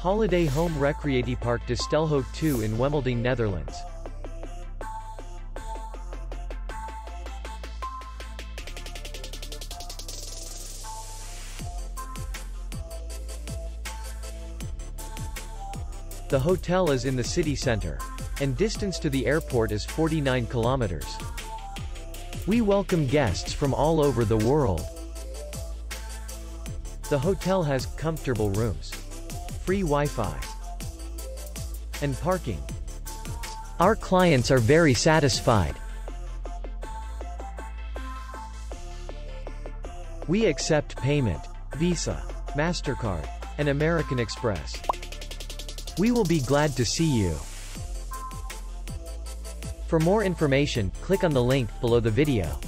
Holiday home Recreatiepark De Stelhoeve 2 in Wemeldinge, Netherlands. The hotel is in the city center, and distance to the airport is 49 kilometers. We welcome guests from all over the world. The hotel has comfortable rooms, free Wi-Fi, and parking. Our clients are very satisfied. We accept payment, Visa, MasterCard, and American Express. We will be glad to see you. For more information, click on the link below the video.